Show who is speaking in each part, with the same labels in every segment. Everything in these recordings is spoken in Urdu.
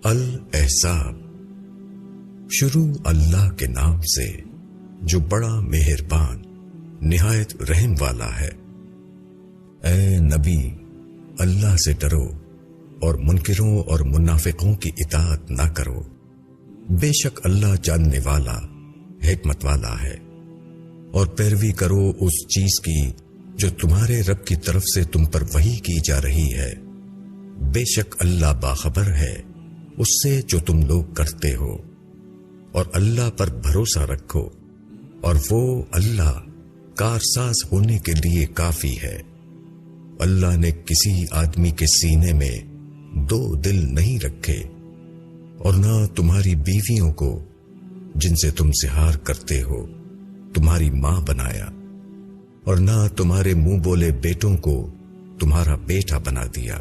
Speaker 1: الاحزاب۔ شروع اللہ کے نام سے جو بڑا مہربان نہایت رحم والا ہے۔ اے نبی، اللہ سے ڈرو اور منکروں اور منافقوں کی اطاعت نہ کرو، بے شک اللہ جاننے والا حکمت والا ہے۔ اور پیروی کرو اس چیز کی جو تمہارے رب کی طرف سے تم پر وحی کی جا رہی ہے، بے شک اللہ باخبر ہے اس سے جو تم لوگ کرتے ہو۔ اور اللہ پر بھروسہ رکھو، اور وہ اللہ کارساز ہونے کے لیے کافی ہے۔ اللہ نے کسی آدمی کے سینے میں دو دل نہیں رکھے، اور نہ تمہاری بیویوں کو جن سے تم زہار کرتے ہو تمہاری ماں بنایا، اور نہ تمہارے منہ بولے بیٹوں کو تمہارا بیٹا بنا دیا۔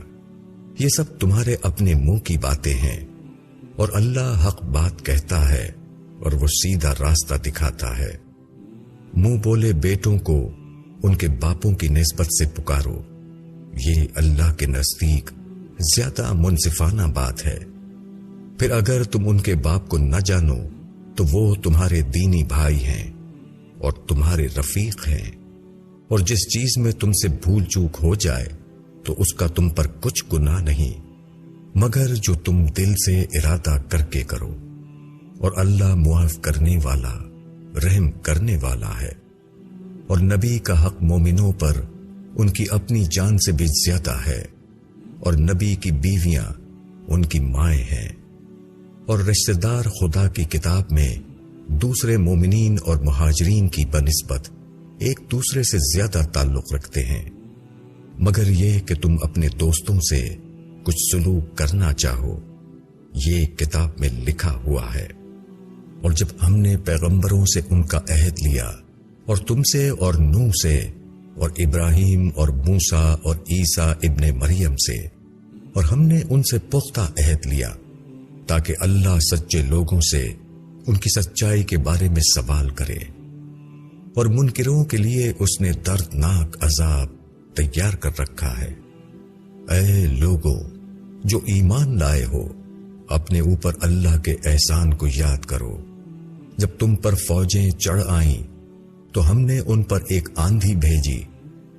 Speaker 1: یہ سب تمہارے اپنے منہ کی باتیں ہیں، اور اللہ حق بات کہتا ہے اور وہ سیدھا راستہ دکھاتا ہے۔ منہ بولے بیٹوں کو ان کے باپوں کی نسبت سے پکارو، یہ اللہ کے نزدیک زیادہ منصفانہ بات ہے۔ پھر اگر تم ان کے باپ کو نہ جانو تو وہ تمہارے دینی بھائی ہیں اور تمہارے رفیق ہیں، اور جس چیز میں تم سے بھول چوک ہو جائے تو اس کا تم پر کچھ گناہ نہیں، مگر جو تم دل سے ارادہ کر کے کرو، اور اللہ معاف کرنے والا رحم کرنے والا ہے۔ اور نبی کا حق مومنوں پر ان کی اپنی جان سے بھی زیادہ ہے، اور نبی کی بیویاں ان کی مائیں ہیں، اور رشتہ دار خدا کی کتاب میں دوسرے مومنین اور مہاجرین کی بنسبت ایک دوسرے سے زیادہ تعلق رکھتے ہیں، مگر یہ کہ تم اپنے دوستوں سے کچھ سلوک کرنا چاہو، یہ کتاب میں لکھا ہوا ہے۔ اور جب ہم نے پیغمبروں سے ان کا عہد لیا، اور تم سے اور نوح سے اور ابراہیم اور موسیٰ اور عیسیٰ ابن مریم سے، اور ہم نے ان سے پختہ عہد لیا تاکہ اللہ سچے لوگوں سے ان کی سچائی کے بارے میں سوال کرے، اور منکروں کے لیے اس نے دردناک عذاب تیار کر رکھا ہے۔ اے لوگوں جو ایمان لائے ہو، اپنے اوپر اللہ کے احسان کو یاد کرو۔ جب تم پر فوجیں چڑھ آئیں تو ہم نے ان پر ایک آندھی بھیجی،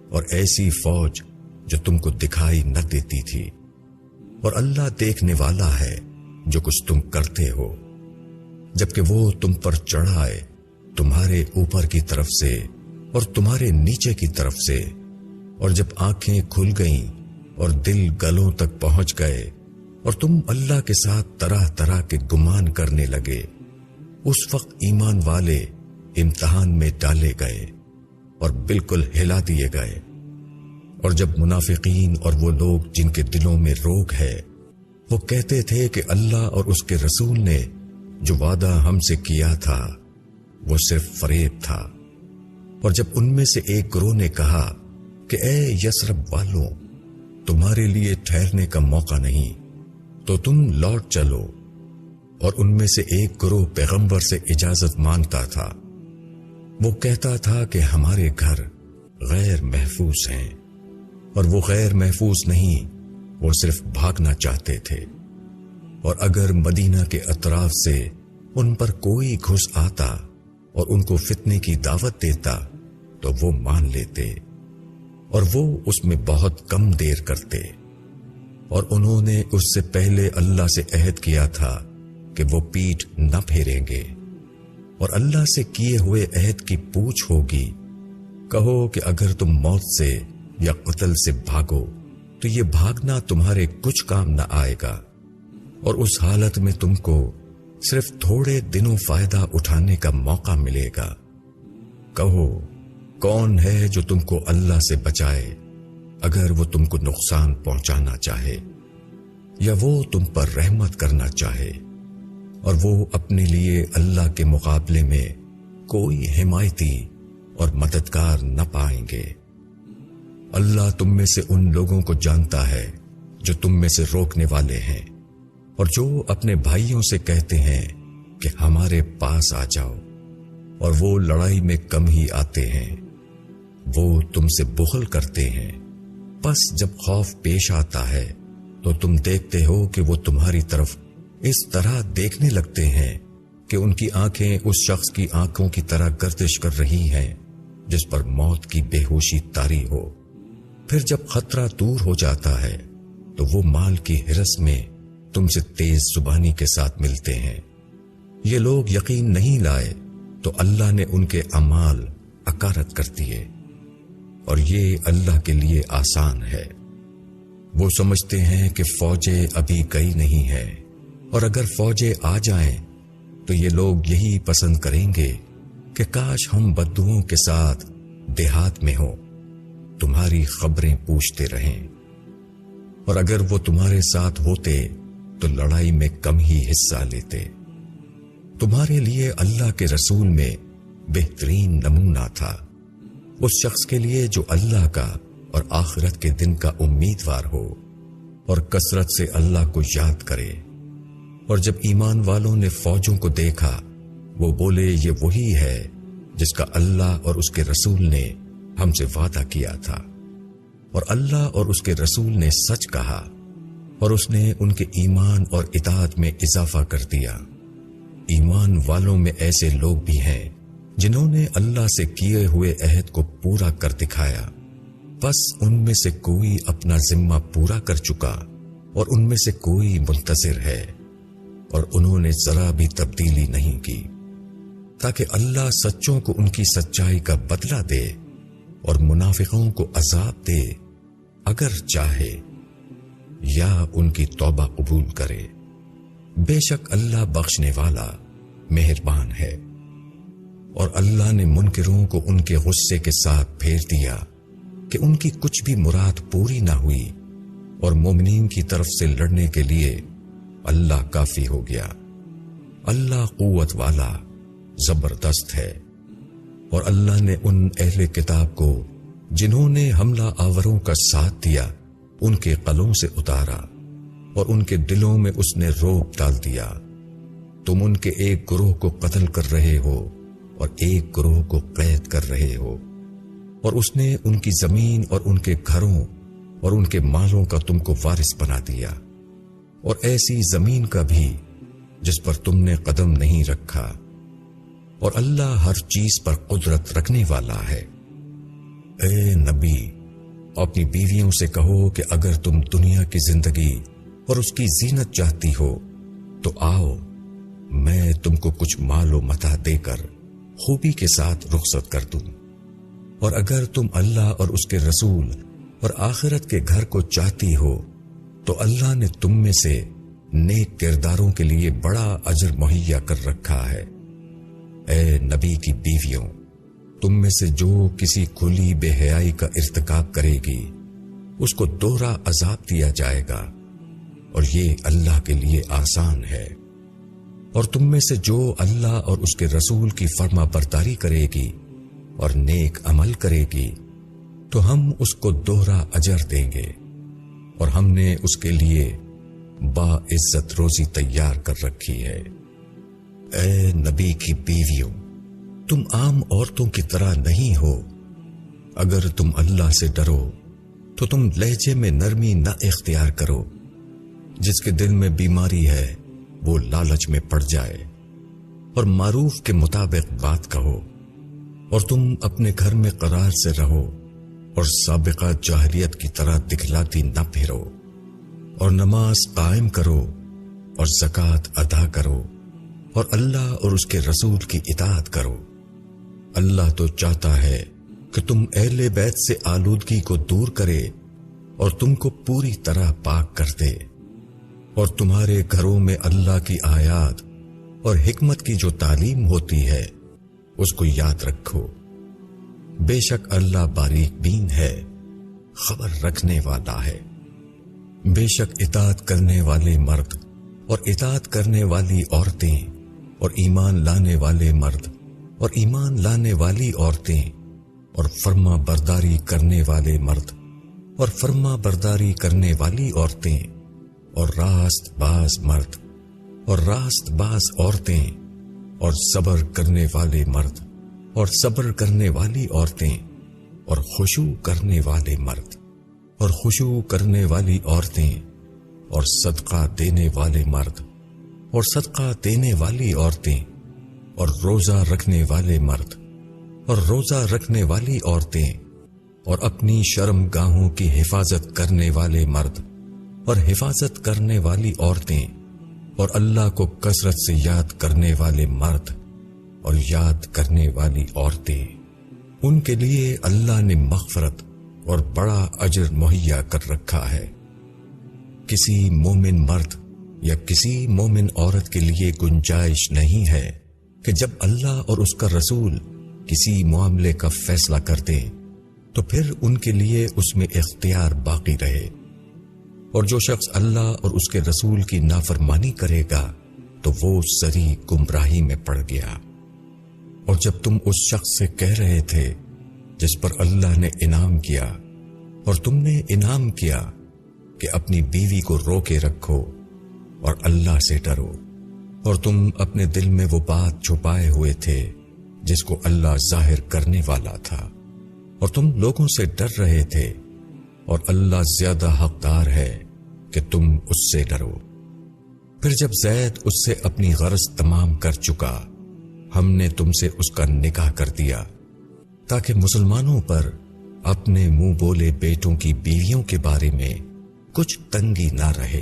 Speaker 1: اور ایسی فوج جو تم کو دکھائی نہ دیتی تھی، اور اللہ دیکھنے والا ہے جو کچھ تم کرتے ہو۔ جبکہ وہ تم پر چڑھ آئے تمہارے اوپر کی طرف سے اور تمہارے نیچے کی طرف سے، اور جب آنکھیں کھل گئیں اور دل گلوں تک پہنچ گئے، اور تم اللہ کے ساتھ طرح طرح کے گمان کرنے لگے، اس وقت ایمان والے امتحان میں ڈالے گئے اور بالکل ہلا دیے گئے۔ اور جب منافقین اور وہ لوگ جن کے دلوں میں روگ ہے وہ کہتے تھے کہ اللہ اور اس کے رسول نے جو وعدہ ہم سے کیا تھا وہ صرف فریب تھا، اور جب ان میں سے ایک گروہ نے کہا کہ اے یثرب والوں، تمہارے لیے ٹھہرنے کا موقع نہیں تو تم لوٹ چلو، اور ان میں سے ایک گروہ پیغمبر سے اجازت مانگتا تھا، وہ کہتا تھا کہ ہمارے گھر غیر محفوظ ہیں، اور وہ غیر محفوظ نہیں، وہ صرف بھاگنا چاہتے تھے۔ اور اگر مدینہ کے اطراف سے ان پر کوئی گھس آتا اور ان کو فتنے کی دعوت دیتا تو وہ مان لیتے، اور وہ اس میں بہت کم دیر کرتے۔ اور انہوں نے اس سے پہلے اللہ سے عہد کیا تھا کہ وہ پیٹھ نہ پھیریں گے، اور اللہ سے کیے ہوئے عہد کی پوچھ ہوگی۔ کہو کہ اگر تم موت سے یا قتل سے بھاگو تو یہ بھاگنا تمہارے کچھ کام نہ آئے گا، اور اس حالت میں تم کو صرف تھوڑے دنوں فائدہ اٹھانے کا موقع ملے گا۔ کہو کون ہے جو تم کو اللہ سے بچائے اگر وہ تم کو نقصان پہنچانا چاہے، یا وہ تم پر رحمت کرنا چاہے، اور وہ اپنے لیے اللہ کے مقابلے میں کوئی حمایتی اور مددگار نہ پائیں گے۔ اللہ تم میں سے ان لوگوں کو جانتا ہے جو تم میں سے روکنے والے ہیں، اور جو اپنے بھائیوں سے کہتے ہیں کہ ہمارے پاس آ جاؤ، اور وہ لڑائی میں کم ہی آتے ہیں۔ وہ تم سے بخل کرتے ہیں، پس جب خوف پیش آتا ہے تو تم دیکھتے ہو کہ وہ تمہاری طرف اس طرح دیکھنے لگتے ہیں کہ ان کی آنکھیں اس شخص کی آنکھوں کی طرح گردش کر رہی ہیں جس پر موت کی بے ہوشی طاری ہو۔ پھر جب خطرہ دور ہو جاتا ہے تو وہ مال کی ہرس میں تم سے تیز زبانی کے ساتھ ملتے ہیں۔ یہ لوگ یقین نہیں لائے تو اللہ نے ان کے اعمال اکارت کر دیے، اور یہ اللہ کے لیے آسان ہے۔ وہ سمجھتے ہیں کہ فوجیں ابھی گئی نہیں ہیں، اور اگر فوجیں آ جائیں تو یہ لوگ یہی پسند کریں گے کہ کاش ہم بدوؤں کے ساتھ دیہات میں ہوں، تمہاری خبریں پوچھتے رہیں، اور اگر وہ تمہارے ساتھ ہوتے تو لڑائی میں کم ہی حصہ لیتے۔ تمہارے لیے اللہ کے رسول میں بہترین نمونہ تھا، اس شخص کے لیے جو اللہ کا اور آخرت کے دن کا امیدوار ہو اور کثرت سے اللہ کو یاد کرے۔ اور جب ایمان والوں نے فوجوں کو دیکھا وہ بولے یہ وہی ہے جس کا اللہ اور اس کے رسول نے ہم سے وعدہ کیا تھا، اور اللہ اور اس کے رسول نے سچ کہا، اور اس نے ان کے ایمان اور اطاعت میں اضافہ کر دیا۔ ایمان والوں میں ایسے لوگ بھی ہیں جنہوں نے اللہ سے کیے ہوئے عہد کو پورا کر دکھایا، بس ان میں سے کوئی اپنا ذمہ پورا کر چکا اور ان میں سے کوئی منتظر ہے، اور انہوں نے ذرا بھی تبدیلی نہیں کی، تاکہ اللہ سچوں کو ان کی سچائی کا بدلہ دے اور منافقوں کو عذاب دے اگر چاہے، یا ان کی توبہ قبول کرے۔ بے شک اللہ بخشنے والا مہربان ہے۔ اور اللہ نے منکروں کو ان کے غصے کے ساتھ پھیر دیا کہ ان کی کچھ بھی مراد پوری نہ ہوئی، اور مومنین کی طرف سے لڑنے کے لیے اللہ کافی ہو گیا۔ اللہ قوت والا زبردست ہے۔ اور اللہ نے ان اہل کتاب کو جنہوں نے حملہ آوروں کا ساتھ دیا ان کے قلوں سے اتارا، اور ان کے دلوں میں اس نے رعب ڈال دیا۔ تم ان کے ایک گروہ کو قتل کر رہے ہو اور ایک گروہ کو قید کر رہے ہو، اور اس نے ان کی زمین اور ان کے گھروں اور ان کے مالوں کا تم کو وارث بنا دیا، اور ایسی زمین کا بھی جس پر تم نے قدم نہیں رکھا، اور اللہ ہر چیز پر قدرت رکھنے والا ہے۔ اے نبی، اپنی بیویوں سے کہو کہ اگر تم دنیا کی زندگی اور اس کی زینت چاہتی ہو تو آؤ، میں تم کو کچھ مال و متاع دے کر خوبی کے ساتھ رخصت کر دوں، اور اگر تم اللہ اور اس کے رسول اور آخرت کے گھر کو چاہتی ہو تو اللہ نے تم میں سے نیک کرداروں کے لیے بڑا اجر مہیا کر رکھا ہے۔ اے نبی کی بیویوں، تم میں سے جو کسی کھلی بے حیائی کا ارتکاب کرے گی اس کو دوہرا عذاب دیا جائے گا، اور یہ اللہ کے لیے آسان ہے۔ اور تم میں سے جو اللہ اور اس کے رسول کی فرما برداری کرے گی اور نیک عمل کرے گی تو ہم اس کو دوہرا اجر دیں گے، اور ہم نے اس کے لیے باعزت روزی تیار کر رکھی ہے۔ اے نبی کی بیویوں، تم عام عورتوں کی طرح نہیں ہو۔ اگر تم اللہ سے ڈرو تو تم لہجے میں نرمی نہ اختیار کرو۔ جس کے دل میں بیماری ہے وہ لالچ میں پڑ جائے، اور معروف کے مطابق بات کہو، اور تم اپنے گھر میں قرار سے رہو، اور سابقہ جاہلیت کی طرح دکھلاتی نہ پھرو، اور نماز قائم کرو اور زکوٰۃ ادا کرو، اور اللہ اور اس کے رسول کی اطاعت کرو۔ اللہ تو چاہتا ہے کہ تم اہل بیت سے آلودگی کو دور کرے اور تم کو پوری طرح پاک کر دے، اور تمہارے گھروں میں اللہ کی آیات اور حکمت کی جو تعلیم ہوتی ہے اس کو یاد رکھو۔ بے شک اللہ باریک بین ہے، خبر رکھنے والا ہے۔ بے شک اطاعت کرنے والے مرد اور اطاعت کرنے والی عورتیں اور ایمان لانے والے مرد اور ایمان لانے والی عورتیں اور فرما برداری کرنے والے مرد اور فرما برداری کرنے والی عورتیں اور راست باز مرد اور راست باز عورتیں اور صبر کرنے والے مرد اور صبر کرنے والی عورتیں اور خشوع کرنے والے مرد اور خشوع کرنے والی عورتیں اور صدقہ دینے والے مرد اور صدقہ دینے والی عورتیں اور روزہ رکھنے والے مرد اور روزہ رکھنے والی عورتیں اور اپنی شرم گاہوں کی حفاظت کرنے والے مرد اور حفاظت کرنے والی عورتیں اور اللہ کو کثرت سے یاد کرنے والے مرد اور یاد کرنے والی عورتیں، ان کے لیے اللہ نے مغفرت اور بڑا اجر مہیا کر رکھا ہے۔ کسی مومن مرد یا کسی مومن عورت کے لیے گنجائش نہیں ہے کہ جب اللہ اور اس کا رسول کسی معاملے کا فیصلہ کر دیں تو پھر ان کے لیے اس میں اختیار باقی رہے، اور جو شخص اللہ اور اس کے رسول کی نافرمانی کرے گا تو وہ سری گمراہی میں پڑ گیا۔ اور جب تم اس شخص سے کہہ رہے تھے جس پر اللہ نے انعام کیا، اور تم نے انعام کیا کہ اپنی بیوی کو روکے رکھو اور اللہ سے ڈرو، اور تم اپنے دل میں وہ بات چھپائے ہوئے تھے جس کو اللہ ظاہر کرنے والا تھا، اور تم لوگوں سے ڈر رہے تھے، اور اللہ زیادہ حقدار ہے کہ تم اس سے ڈرو۔ پھر جب زید اس سے اپنی غرض تمام کر چکا، ہم نے تم سے اس کا نکاح کر دیا تاکہ مسلمانوں پر اپنے منہ بولے بیٹوں کی بیویوں کے بارے میں کچھ تنگی نہ رہے،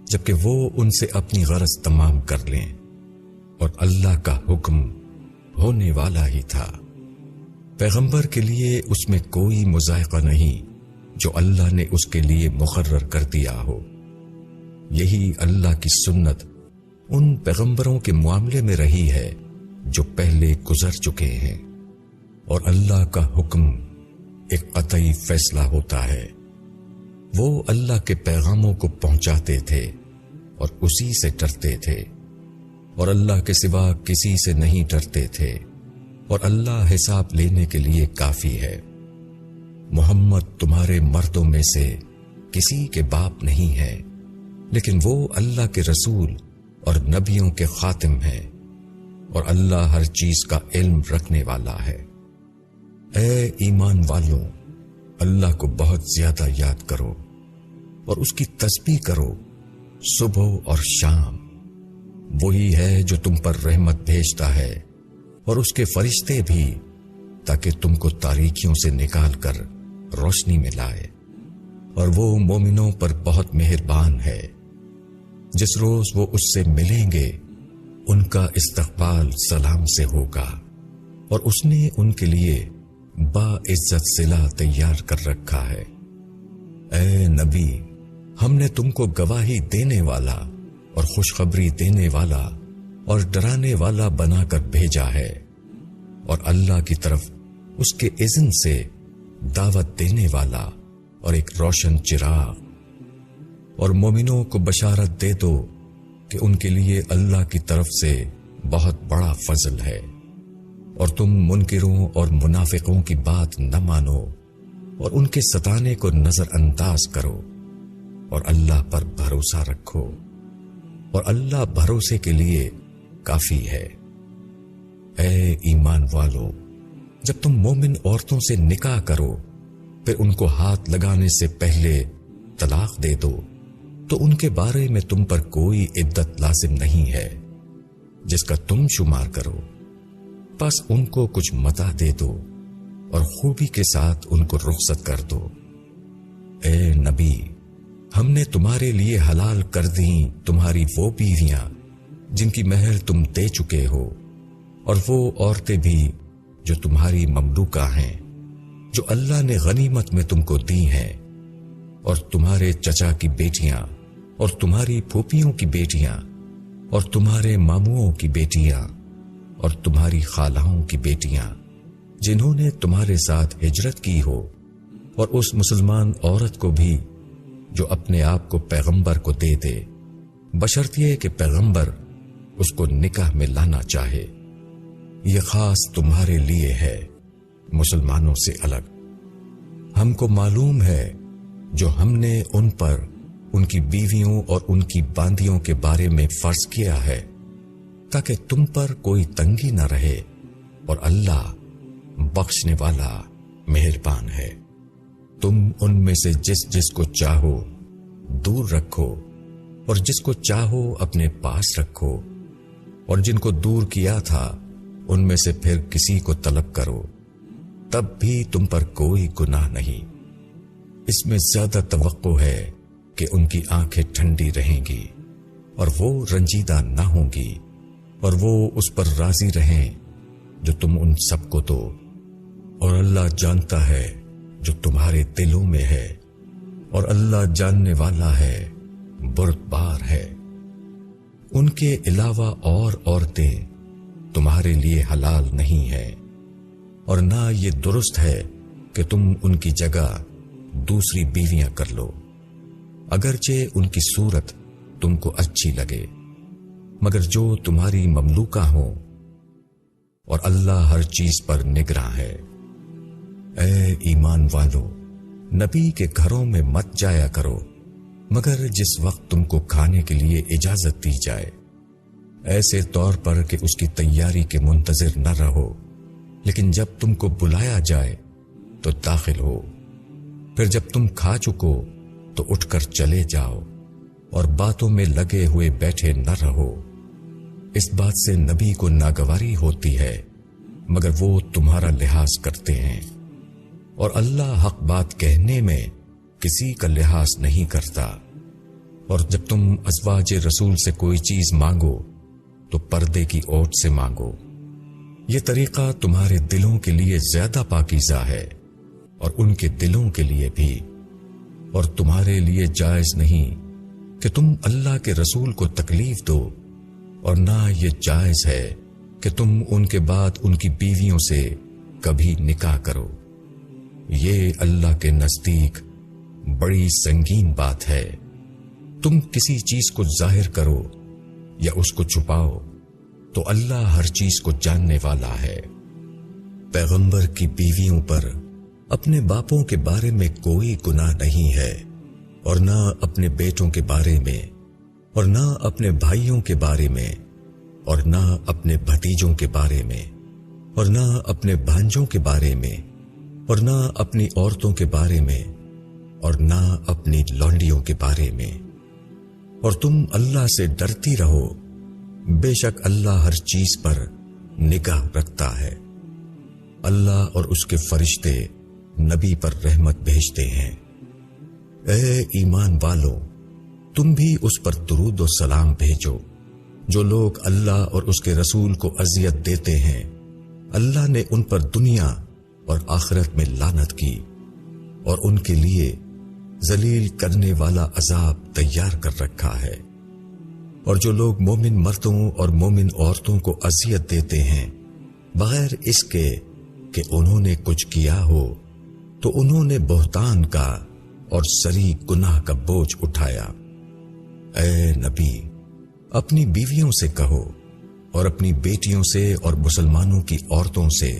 Speaker 1: جبکہ وہ ان سے اپنی غرض تمام کر لیں، اور اللہ کا حکم ہونے والا ہی تھا۔ پیغمبر کے لیے اس میں کوئی مذائقہ نہیں جو اللہ نے اس کے لیے مقرر کر دیا ہو۔ یہی اللہ کی سنت ان پیغمبروں کے معاملے میں رہی ہے جو پہلے گزر چکے ہیں، اور اللہ کا حکم ایک قطعی فیصلہ ہوتا ہے۔ وہ اللہ کے پیغاموں کو پہنچاتے تھے اور اسی سے ڈرتے تھے، اور اللہ کے سوا کسی سے نہیں ڈرتے تھے، اور اللہ حساب لینے کے لیے کافی ہے۔ محمد تمہارے مردوں میں سے کسی کے باپ نہیں ہے، لیکن وہ اللہ کے رسول اور نبیوں کے خاتم ہیں، اور اللہ ہر چیز کا علم رکھنے والا ہے۔ اے ایمان والوں، اللہ کو بہت زیادہ یاد کرو اور اس کی تسبیح کرو صبح اور شام۔ وہی ہے جو تم پر رحمت بھیجتا ہے اور اس کے فرشتے بھی، تاکہ تم کو تاریکیوں سے نکال کر روشنی میں لائے، اور وہ مومنوں پر بہت مہربان ہے۔ جس روز وہ اس سے ملیں گے ان کا استقبال سلام سے ہوگا، اور اس نے ان کے لیے باعزت صلہ تیار کر رکھا ہے۔ اے نبی، ہم نے تم کو گواہی دینے والا اور خوشخبری دینے والا اور ڈرانے والا بنا کر بھیجا ہے، اور اللہ کی طرف اس کے اذن سے دعوت دینے والا اور ایک روشن چراغ۔ اور مومنوں کو بشارت دے دو کہ ان کے لیے اللہ کی طرف سے بہت بڑا فضل ہے، اور تم منکروں اور منافقوں کی بات نہ مانو اور ان کے ستانے کو نظر انداز کرو، اور اللہ پر بھروسہ رکھو، اور اللہ بھروسے کے لیے کافی ہے۔ اے ایمان والو، جب تم مومن عورتوں سے نکاح کرو پھر ان کو ہاتھ لگانے سے پہلے طلاق دے دو تو ان کے بارے میں تم پر کوئی عدت لازم نہیں ہے جس کا تم شمار کرو، بس ان کو کچھ متاع دے دو اور خوبی کے ساتھ ان کو رخصت کر دو۔ اے نبی، ہم نے تمہارے لیے حلال کر دیں تمہاری وہ بیویاں جن کی مہر تم دے چکے ہو، اور وہ عورتیں بھی جو تمہاری مملوکہ ہیں جو اللہ نے غنیمت میں تم کو دی ہیں، اور تمہارے چچا کی بیٹیاں اور تمہاری پھوپھیوں کی بیٹیاں اور تمہارے ماموؤں کی بیٹیاں اور تمہاری خالہوں کی بیٹیاں جنہوں نے تمہارے ساتھ ہجرت کی ہو، اور اس مسلمان عورت کو بھی جو اپنے آپ کو پیغمبر کو دے دے، بشرطیہ کہ پیغمبر اس کو نکاح میں لانا چاہے۔ یہ خاص تمہارے لیے ہے، مسلمانوں سے الگ۔ ہم کو معلوم ہے جو ہم نے ان پر ان کی بیویوں اور ان کی باندیوں کے بارے میں فرض کیا ہے، تاکہ تم پر کوئی تنگی نہ رہے، اور اللہ بخشنے والا مہربان ہے۔ تم ان میں سے جس جس کو چاہو دور رکھو، اور جس کو چاہو اپنے پاس رکھو، اور جن کو دور کیا تھا ان میں سے پھر کسی کو طلب کرو، تب بھی تم پر کوئی گناہ نہیں۔ اس میں زیادہ توقع ہے کہ ان کی آنکھیں ٹھنڈی رہیں گی اور وہ رنجیدہ نہ ہوں گی، اور وہ اس پر راضی رہیں جو تم ان سب کو دو، اور اللہ جانتا ہے جو تمہارے دلوں میں ہے، اور اللہ جاننے والا ہے، بردبار ہے۔ ان کے علاوہ اور عورتیں تمہارے لیے حلال نہیں ہے، اور نہ یہ درست ہے کہ تم ان کی جگہ دوسری بیویاں کر لو، اگرچہ ان کی صورت تم کو اچھی لگے، مگر جو تمہاری مملوکہ ہوں، اور اللہ ہر چیز پر نگراں ہے۔ اے ایمان والو، نبی کے گھروں میں مت جایا کرو مگر جس وقت تم کو کھانے کے لیے اجازت دی جائے، ایسے طور پر کہ اس کی تیاری کے منتظر نہ رہو، لیکن جب تم کو بلایا جائے تو داخل ہو، پھر جب تم کھا چکو تو اٹھ کر چلے جاؤ، اور باتوں میں لگے ہوئے بیٹھے نہ رہو۔ اس بات سے نبی کو ناگواری ہوتی ہے مگر وہ تمہارا لحاظ کرتے ہیں، اور اللہ حق بات کہنے میں کسی کا لحاظ نہیں کرتا۔ اور جب تم ازواج رسول سے کوئی چیز مانگو تو پردے کی اوٹ سے مانگو، یہ طریقہ تمہارے دلوں کے لیے زیادہ پاکیزہ ہے اور ان کے دلوں کے لیے بھی، اور تمہارے لیے جائز نہیں کہ تم اللہ کے رسول کو تکلیف دو، اور نہ یہ جائز ہے کہ تم ان کے بعد ان کی بیویوں سے کبھی نکاح کرو۔ یہ اللہ کے نزدیک بڑی سنگین بات ہے۔ تم کسی چیز کو ظاہر کرو یا اس کو چھپاؤ تو اللہ ہر چیز کو جاننے والا ہے۔ پیغمبر کی بیویوں پر اپنے باپوں کے بارے میں کوئی گناہ نہیں ہے، اور نہ اپنے بیٹوں کے بارے میں، اور نہ اپنے بھائیوں کے بارے میں، اور نہ اپنے بھتیجوں کے بارے میں، اور نہ اپنے بھانجوں کے بارے میں، اور نہ اپنی عورتوں کے بارے میں، اور نہ اپنی لونڈیوں کے بارے میں۔ اور تم اللہ سے ڈرتی رہو، بے شک اللہ ہر چیز پر نگاہ رکھتا ہے۔ اللہ اور اس کے فرشتے نبی پر رحمت بھیجتے ہیں۔ اے ایمان والو، تم بھی اس پر درود و سلام بھیجو۔ جو لوگ اللہ اور اس کے رسول کو اذیت دیتے ہیں، اللہ نے ان پر دنیا اور آخرت میں لعنت کی، اور ان کے لیے ذلیل کرنے والا عذاب تیار کر رکھا ہے۔ اور جو لوگ مومن مردوں اور مومن عورتوں کو اذیت دیتے ہیں بغیر اس کے کہ انہوں نے کچھ کیا ہو، تو انہوں نے بہتان کا اور سری گناہ کا بوجھ اٹھایا۔ اے نبی، اپنی بیویوں سے کہو اور اپنی بیٹیوں سے اور مسلمانوں کی عورتوں سے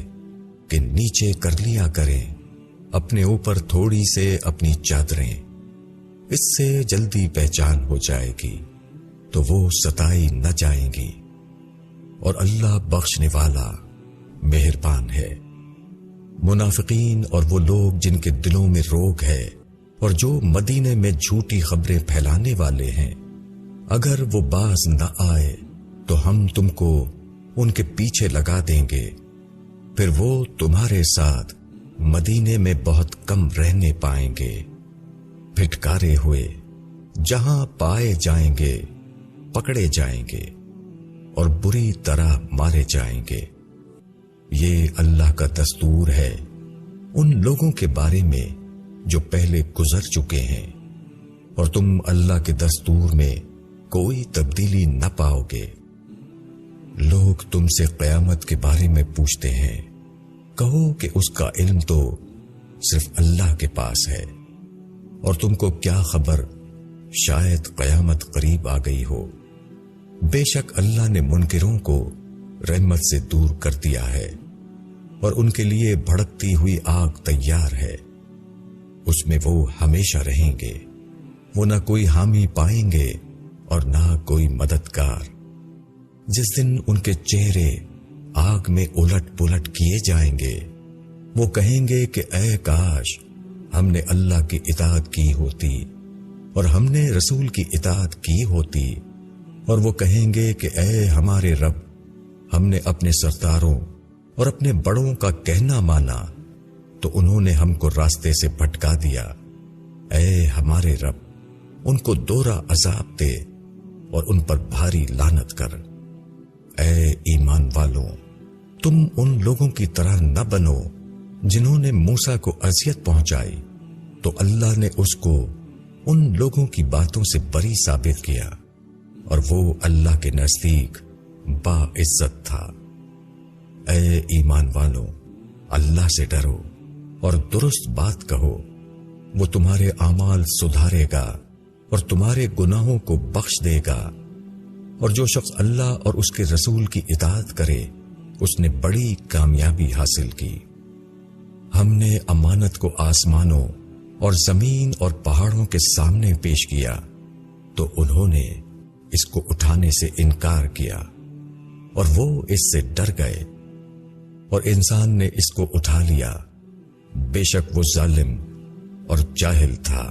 Speaker 1: کہ نیچے کر لیا کریں اپنے اوپر تھوڑی سے اپنی چادریں، اس سے جلدی پہچان ہو جائے گی تو وہ ستائی نہ جائیں گی، اور اللہ بخشنے والا مہربان ہے۔ منافقین اور وہ لوگ جن کے دلوں میں روگ ہے اور جو مدینے میں جھوٹی خبریں پھیلانے والے ہیں، اگر وہ باز نہ آئے تو ہم تم کو ان کے پیچھے لگا دیں گے، پھر وہ تمہارے ساتھ مدینے میں بہت کم رہنے پائیں گے، پھٹکارے ہوئے جہاں پائے جائیں گے پکڑے جائیں گے اور بری طرح مارے جائیں گے۔ یہ اللہ کا دستور ہے ان لوگوں کے بارے میں جو پہلے گزر چکے ہیں، اور تم اللہ کے دستور میں کوئی تبدیلی نہ پاؤ گے۔ لوگ تم سے قیامت کے بارے میں پوچھتے ہیں، کہو کہ اس کا علم تو صرف اللہ کے پاس ہے، اور تم کو کیا خبر، شاید قیامت قریب آ گئی ہو۔ بے شک اللہ نے منکروں کو رحمت سے دور کر دیا ہے، اور ان کے لیے بھڑکتی ہوئی آگ تیار ہے، اس میں وہ ہمیشہ رہیں گے، وہ نہ کوئی حامی پائیں گے اور نہ کوئی مددگار۔ جس دن ان کے چہرے آگ میں الٹ پلٹ کیے جائیں گے، وہ کہیں گے کہ اے کاش ہم نے اللہ کی اطاعت کی ہوتی اور ہم نے رسول کی اطاعت کی ہوتی اور وہ کہیں گے کہ اے ہمارے رب، ہم نے اپنے سرداروں اور اپنے بڑوں کا کہنا مانا تو انہوں نے ہم کو راستے سے بھٹکا دیا، اے ہمارے رب ان کو دوہرا عذاب دے اور ان پر بھاری لعنت کر۔ اے ایمان والوں، تم ان لوگوں کی طرح نہ بنو جنہوں نے موسیٰ کو اذیت پہنچائی تو اللہ نے اس کو ان لوگوں کی باتوں سے بری ثابت کیا اور وہ اللہ کے نزدیک باعزت تھا۔ اے ایمان والوں، اللہ سے ڈرو اور درست بات کہو، وہ تمہارے اعمال سدھارے گا اور تمہارے گناہوں کو بخش دے گا، اور جو شخص اللہ اور اس کے رسول کی اطاعت کرے اس نے بڑی کامیابی حاصل کی۔ ہم نے امانت کو آسمانوں اور زمین اور پہاڑوں کے سامنے پیش کیا تو انہوں نے اس کو اٹھانے سے انکار کیا اور وہ اس سے ڈر گئے، اور انسان نے اس کو اٹھا لیا، بے شک وہ ظالم اور جاہل تھا،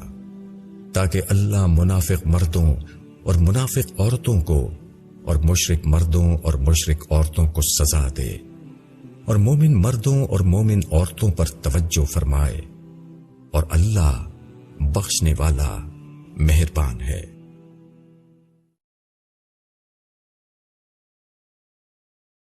Speaker 1: تاکہ اللہ منافق مردوں اور منافق عورتوں کو اور مشرک مردوں اور مشرک عورتوں کو سزا دے اور مومن مردوں اور مومن عورتوں پر توجہ فرمائے، اور اللہ بخشنے والا مہربان ہے۔